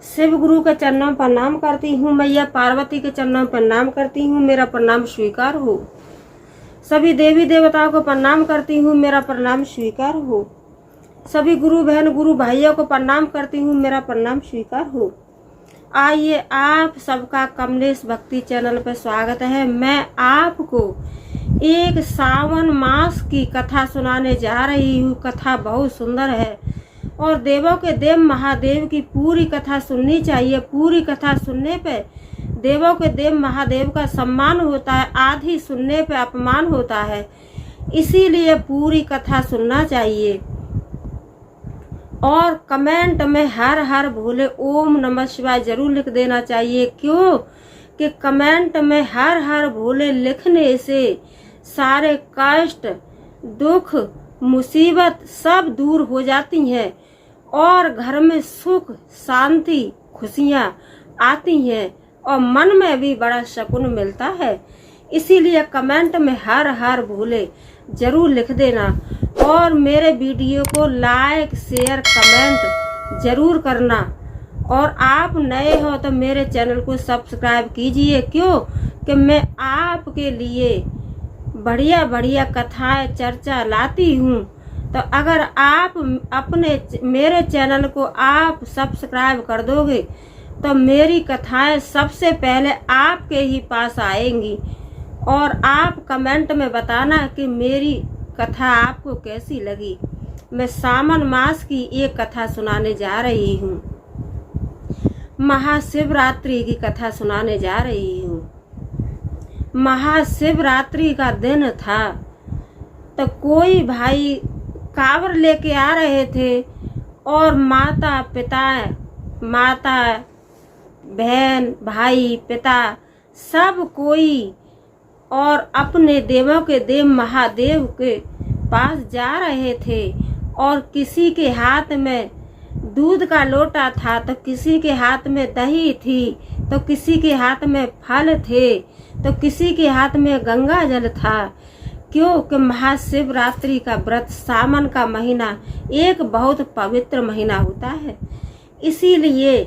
शिव गुरु के चरणों में प्रणाम करती हूँ। मैया पार्वती के चरणों में प्रणाम करती हूँ। मेरा प्रणाम स्वीकार हो। सभी देवी देवताओं को प्रणाम करती हूँ। मेरा प्रणाम स्वीकार हो। सभी गुरु बहन गुरु भाइयों को प्रणाम करती हूँ। मेरा प्रणाम स्वीकार हो। आइए, आप सबका कमलेश भक्ति चैनल पर स्वागत है। मैं आपको एक सावन मास की कथा सुनाने जा रही हूँ। कथा बहुत सुंदर है और देवों के देव महादेव की पूरी कथा सुननी चाहिए। पूरी कथा सुनने पे देवों के देव महादेव का सम्मान होता है, आधी सुनने पे अपमान होता है। इसीलिए पूरी कथा सुनना चाहिए और कमेंट में हर हर भोले ओम नमः शिवाय जरूर लिख देना चाहिए। क्यों कि कमेंट में हर हर भोले लिखने से सारे कष्ट, दुख, मुसीबत सब दूर हो जाती हैं और घर में सुख, शांति, खुशियां आती हैं और मन में भी बड़ा सुकून मिलता है। इसीलिए कमेंट में हर हर भोले जरूर लिख देना और मेरे वीडियो को लाइक शेयर कमेंट जरूर करना। और आप नए हो तो मेरे चैनल को सब्सक्राइब कीजिए। क्यों कि मैं आपके लिए बढ़िया बढ़िया कथाएं चर्चा लाती हूँ। तो अगर आप अपने मेरे चैनल को आप सब्सक्राइब कर दोगे तो मेरी कथाएं सबसे पहले आपके ही पास आएंगी। और आप कमेंट में बताना कि मेरी कथा आपको कैसी लगी। मैं सावन मास की एक कथा सुनाने जा रही हूँ। महाशिवरात्रि की कथा सुनाने जा रही हूँ। महाशिवरात्रि का दिन था तो कोई भाई कांवर लेके आ रहे थे और माता बहन भाई पिता सब कोई और अपने देवों के देव महादेव के पास जा रहे थे। और किसी के हाथ में दूध का लोटा था तो किसी के हाथ में दही थी तो किसी के हाथ में फल थे तो किसी के हाथ में गंगा जल था। क्योंकि महाशिवरात्रि का व्रत सावन का महीना एक बहुत पवित्र महीना होता है। इसीलिए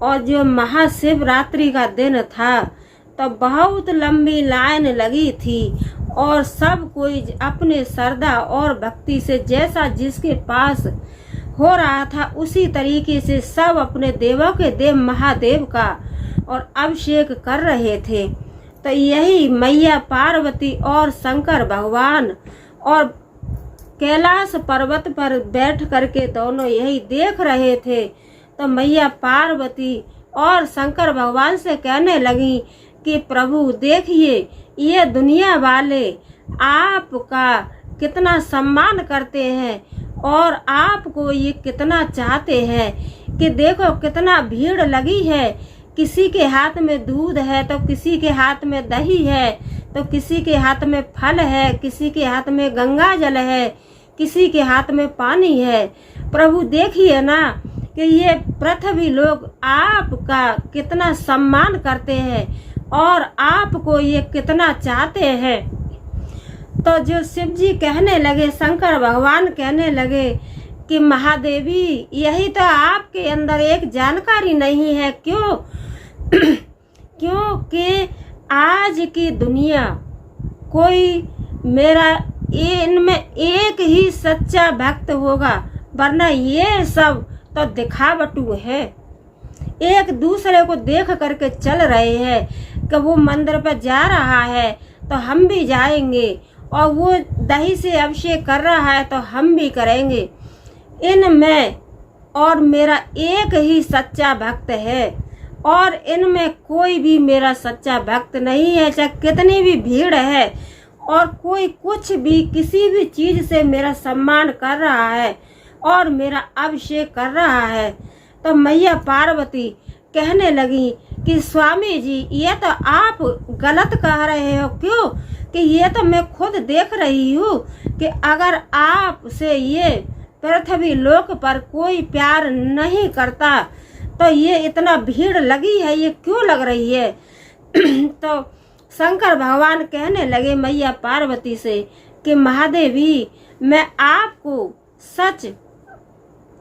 और जो महाशिवरात्रि का दिन था तो बहुत लंबी लाइन लगी थी और सब कोई अपने श्रद्धा और भक्ति से जैसा जिसके पास हो रहा था उसी तरीके से सब अपने देवों के देव महादेव का और अभिषेक कर रहे थे। तो यही मैया पार्वती और शंकर भगवान और कैलाश पर्वत पर बैठ करके दोनों यही देख रहे थे। तो मैया पार्वती और शंकर भगवान से कहने लगी कि प्रभु देखिए, ये दुनिया वाले आपका कितना सम्मान करते हैं और आपको ये कितना चाहते हैं कि देखो कितना भीड़ लगी है। किसी के हाथ में दूध है तो किसी के हाथ में दही है तो किसी के हाथ में फल है, किसी के हाथ में गंगा जल है, किसी के हाथ में पानी है। प्रभु देखिए ना कि ये पृथ्वी लोग आपका कितना सम्मान करते हैं और आपको ये कितना चाहते हैं। तो जो शिव जी कहने लगे, शंकर भगवान कहने लगे कि महादेवी यही तो आपके अंदर एक जानकारी नहीं है। क्यों क्योंकि आज की दुनिया कोई मेरा इनमें एक ही सच्चा भक्त होगा, वरना ये सब तो दिखावटू है। एक दूसरे को देख करके चल रहे हैं कि वो मंदिर पर जा रहा है तो हम भी जाएंगे और वो दही से अभिषेक कर रहा है तो हम भी करेंगे। इनमें और मेरा एक ही सच्चा भक्त है और इनमें कोई भी मेरा सच्चा भक्त नहीं है। चाहे कितनी भी भीड़ है और कोई कुछ भी किसी भी चीज से मेरा सम्मान कर रहा है और मेरा अभिषेक कर रहा है। तो मैया पार्वती कहने लगी कि स्वामी जी ये तो आप गलत कह रहे हो। क्यों कि ये तो मैं खुद देख रही हूँ कि अगर आपसे ये पृथ्वी लोक पर कोई प्यार नहीं करता तो ये इतना भीड़ लगी है, ये क्यों लग रही है। तो शंकर भगवान कहने लगे मैया पार्वती से कि महादेवी मैं आपको सच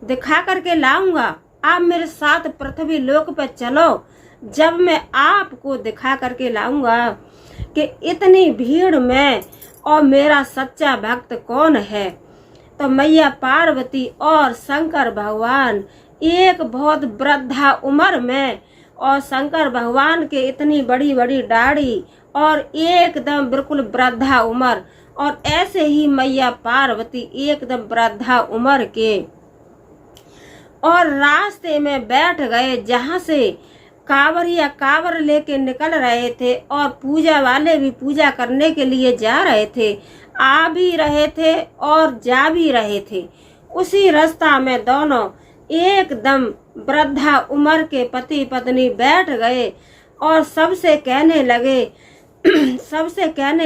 दिखा करके लाऊंगा, आप मेरे साथ पृथ्वी लोक पर चलो, जब मैं आपको दिखा करके लाऊंगा कि इतनी भीड़ में और मेरा सच्चा भक्त कौन है। तो मैया पार्वती और शंकर भगवान एक बहुत वृद्धा उम्र में, और शंकर भगवान के इतनी बड़ी बड़ी दाढ़ी और एकदम बिल्कुल वृद्धा उम्र, और ऐसे ही मैया पार्वती एकदम वृद्धा उम्र के, और रास्ते में बैठ गए जहाँ से कांवरिया कांवर लेके निकल रहे थे, और पूजा वाले भी पूजा करने के लिए जा रहे थे, आ भी रहे थे और जा भी रहे थे। उसी रास्ता में दोनों एकदम वृद्धा उम्र के पति पत्नी बैठ गए और सबसे कहने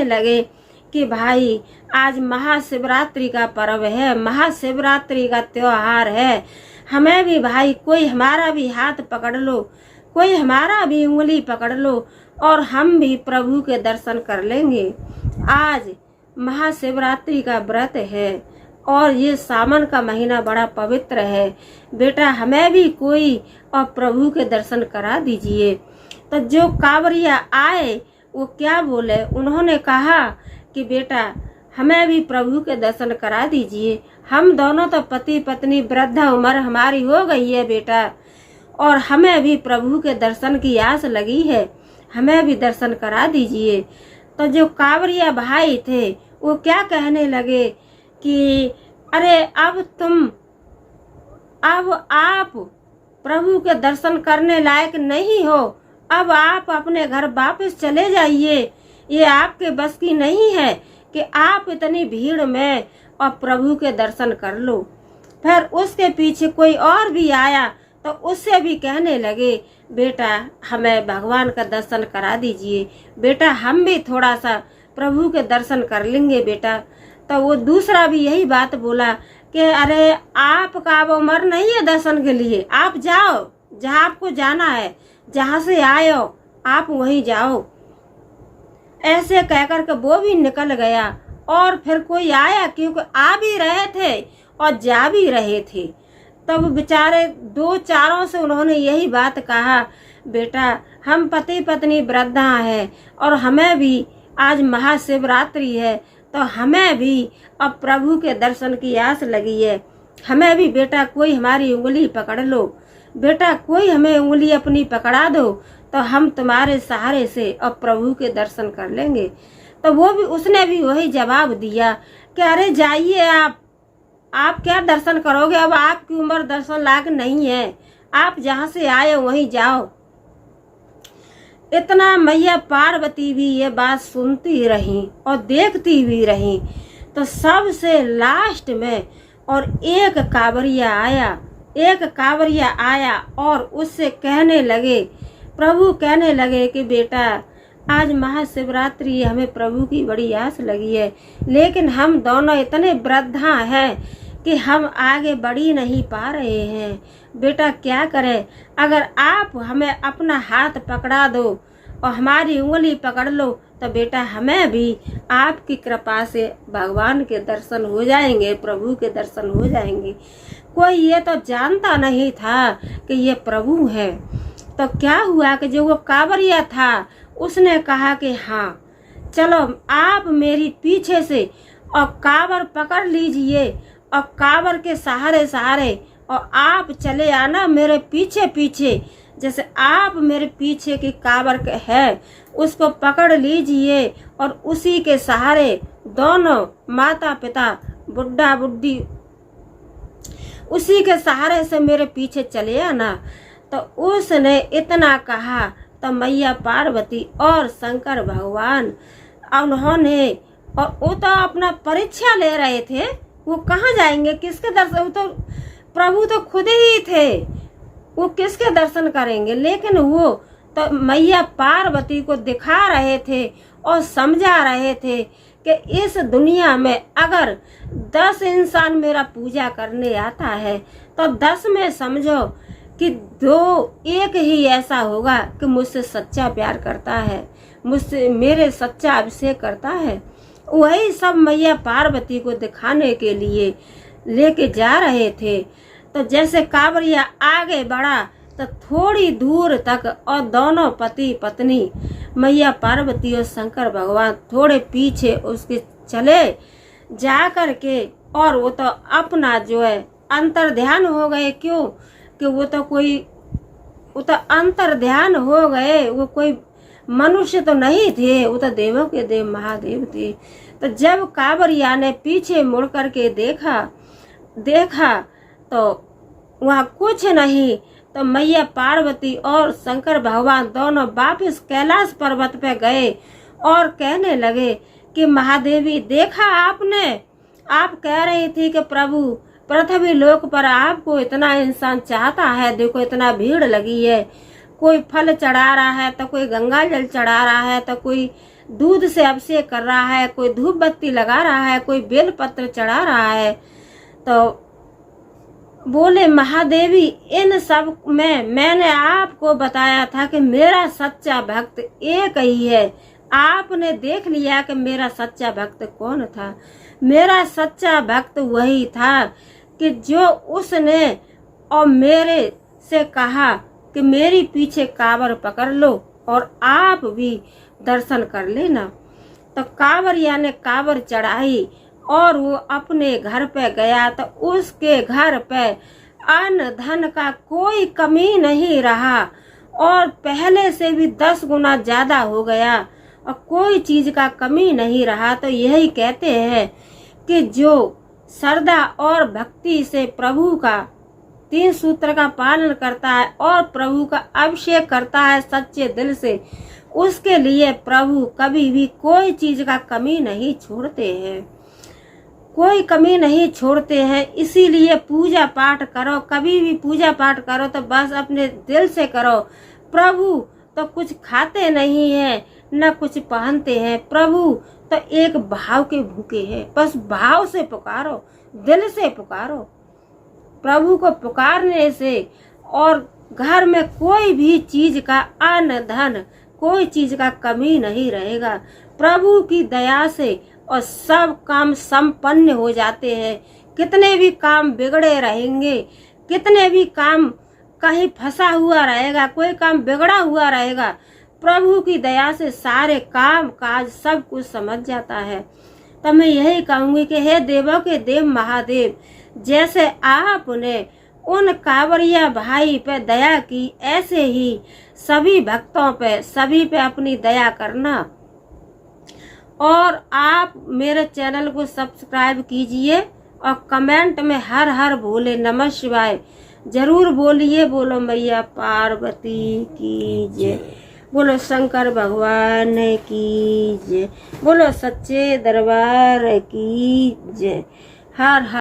लगे कि भाई आज महाशिवरात्रि का पर्व है, महाशिवरात्रि का त्योहार है, हमें भी भाई कोई हमारा भी हाथ पकड़ लो, कोई हमारा भी उंगली पकड़ लो, और हम भी प्रभु के दर्शन कर लेंगे। आज महाशिवरात्रि का व्रत है और ये सावन का महीना बड़ा पवित्र है, बेटा हमें भी कोई और प्रभु के दर्शन करा दीजिए। तो जो कांवरिया आए वो क्या बोले, उन्होंने कहा कि बेटा हमें भी प्रभु के दर्शन करा दीजिए, हम दोनों तो पति पत्नी, वृद्धा उम्र हमारी हो गई है बेटा, और हमें भी प्रभु के दर्शन की आस लगी है, हमें भी दर्शन करा दीजिए। तो जो कांवरिया भाई थे वो क्या कहने लगे कि अरे अब आप प्रभु के दर्शन करने लायक नहीं हो, अब आप अपने घर वापस चले जाइए, ये आपके बस की नहीं है कि आप इतनी भीड़ में और प्रभु के दर्शन कर लो। फिर उसके पीछे कोई और भी आया तो उससे भी कहने लगे बेटा हमें भगवान का दर्शन करा दीजिए, बेटा हम भी थोड़ा सा प्रभु के दर्शन कर लेंगे बेटा। तो वो दूसरा भी यही बात बोला कि अरे आपका अब उम्र नहीं है दर्शन के लिए, आप जाओ जहाँ आपको जाना है, जहाँ से आए हो आप वहीं जाओ। ऐसे कहकर के वो भी निकल गया, और फिर कोई आया क्योंकि आ भी रहे थे और जा भी रहे थे। तब बेचारे दो चारों से उन्होंने यही बात कहा बेटा हम पति पत्नी वृद्धा हैं और हमें भी आज महाशिवरात्रि है, तो हमें भी अब प्रभु के दर्शन की आस लगी है, हमें भी बेटा कोई हमारी उंगली पकड़ लो, बेटा कोई हमें उंगली अपनी पकड़ा दो, तो हम तुम्हारे सहारे से अब प्रभु के दर्शन कर लेंगे। तो वो भी उसने भी वही जवाब दिया कि अरे जाइए आप क्या दर्शन करोगे, अब आपकी उम्र दर्शन लायक नहीं है, आप जहाँ से आए वहीं जाओ। इतना मैया पार्वती भी ये बात सुनती रही और देखती भी रही। तो सबसे लास्ट में और एक कांवरिया आया और उससे कहने लगे, प्रभु कहने लगे कि बेटा आज महाशिवरात्रि हमें प्रभु की बड़ी आस लगी है, लेकिन हम दोनों इतने वृद्धा हैं कि हम आगे बढ़ ही नहीं पा रहे हैं, बेटा क्या करें, अगर आप हमें अपना हाथ पकड़ा दो और हमारी उंगली पकड़ लो तो बेटा हमें भी आपकी कृपा से भगवान के दर्शन हो जाएंगे, प्रभु के दर्शन हो जाएंगे। कोई ये तो जानता नहीं था कि ये प्रभु है। तो क्या हुआ कि जो वो कांवरिया था उसने कहा कि हाँ चलो आप मेरी पीछे से और कांवर पकड़ लीजिए और कांवर के सहारे और आप चले आना मेरे पीछे पीछे, जैसे आप मेरे पीछे की कांवर है उसको पकड़ लीजिए और उसी के सहारे दोनों माता पिता बुढ़ा बुढ़ी उसी के सहारे से मेरे पीछे चले आना। तो उसने इतना कहा तो मैया पार्वती और शंकर भगवान उन्होंने, और वो तो अपना परीक्षा ले रहे थे, वो कहाँ जाएंगे किसके दर्शन, तो प्रभु तो खुद ही थे, वो किसके दर्शन करेंगे। लेकिन वो तो मैया पार्वती को दिखा रहे थे और समझा रहे थे कि इस दुनिया में अगर 10 इंसान मेरा पूजा करने आता है तो 10 में समझो कि 1 ही ऐसा होगा कि मुझसे सच्चा प्यार करता है, मुझसे मेरे सच्चा अभिषेक करता है। वही सब मैया पार्वती को दिखाने के लिए लेके जा रहे थे। तो जैसे कांवरिया आगे बढ़ा तो थोड़ी दूर तक और दोनों पति पत्नी मैया पार्वती और शंकर भगवान थोड़े पीछे उसके चले जा कर के, और वो तो अपना जो है अंतर ध्यान हो गए। क्यों कि वो तो अंतर ध्यान हो गए, वो कोई मनुष्य तो नहीं थे, वो तो देवों के देव महादेव थे। तो जब कांवरिया ने पीछे मुड़ करके देखा तो वहाँ कुछ नहीं। तो मैया पार्वती और शंकर भगवान दोनों वापिस कैलाश पर्वत पे गए और कहने लगे कि महादेवी देखा आपने, आप कह रही थी कि प्रभु पृथ्वी लोक पर आपको इतना इंसान चाहता है, देखो इतना भीड़ लगी है, कोई फल चढ़ा रहा है तो कोई गंगा जल चढ़ा रहा है तो कोई दूध से अभिषेक कर रहा है, कोई धूप बत्ती लगा रहा है, कोई बेल पत्र चढ़ा रहा है। तो बोले महादेवी इन सब में मैंने आपको बताया था कि मेरा सच्चा भक्त एक ही है। आपने देख लिया कि मेरा सच्चा भक्त कौन था। मेरा सच्चा भक्त वही था कि जो उसने और मेरे से कहा कि मेरी पीछे कांवर पकड़ लो और आप भी दर्शन कर लेना। तो कांवरिया ने कांवर चढ़ाई और वो अपने घर पे गया तो उसके घर पे अन्न धन का कोई कमी नहीं रहा और पहले से भी 10 गुना ज्यादा हो गया और कोई चीज का कमी नहीं रहा। तो यही कहते हैं कि जो श्रद्धा और भक्ति से प्रभु का 3 सूत्र का पालन करता है और प्रभु का अभिषेक करता है सच्चे दिल से, उसके लिए प्रभु कभी भी कोई चीज का कमी नहीं छोड़ते हैं, कोई कमी नहीं छोड़ते हैं। इसीलिए पूजा पाठ करो, कभी भी पूजा पाठ करो तो बस अपने दिल से करो। प्रभु तो कुछ खाते नहीं है न कुछ पहनते हैं, प्रभु तो एक भाव के भूखे हैं। बस भाव से पुकारो, दिल से पुकारो। प्रभु को पुकारने से और घर में कोई भी चीज का अन्न धन कोई चीज का कमी नहीं रहेगा। प्रभु की दया से और सब काम संपन्न हो जाते हैं। कितने भी काम बिगड़े रहेंगे, कितने भी काम कहीं फंसा हुआ रहेगा, कोई काम बिगड़ा हुआ रहेगा, प्रभु की दया से सारे काम काज सब कुछ समझ जाता है। तो मैं यही कहूंगी कि हे देवों के देव महादेव, जैसे आपने उन कांवरिया भाई पे दया की, ऐसे ही सभी भक्तों पे, सभी पे अपनी दया करना। और आप मेरे चैनल को सब्सक्राइब कीजिए और कमेंट में हर हर भोले नमः शिवाय जरूर बोलिए। बोलो मैया पार्वती की जय, बोलो शंकर भगवान की जय, बोलो सच्चे दरबार की जय। हर हर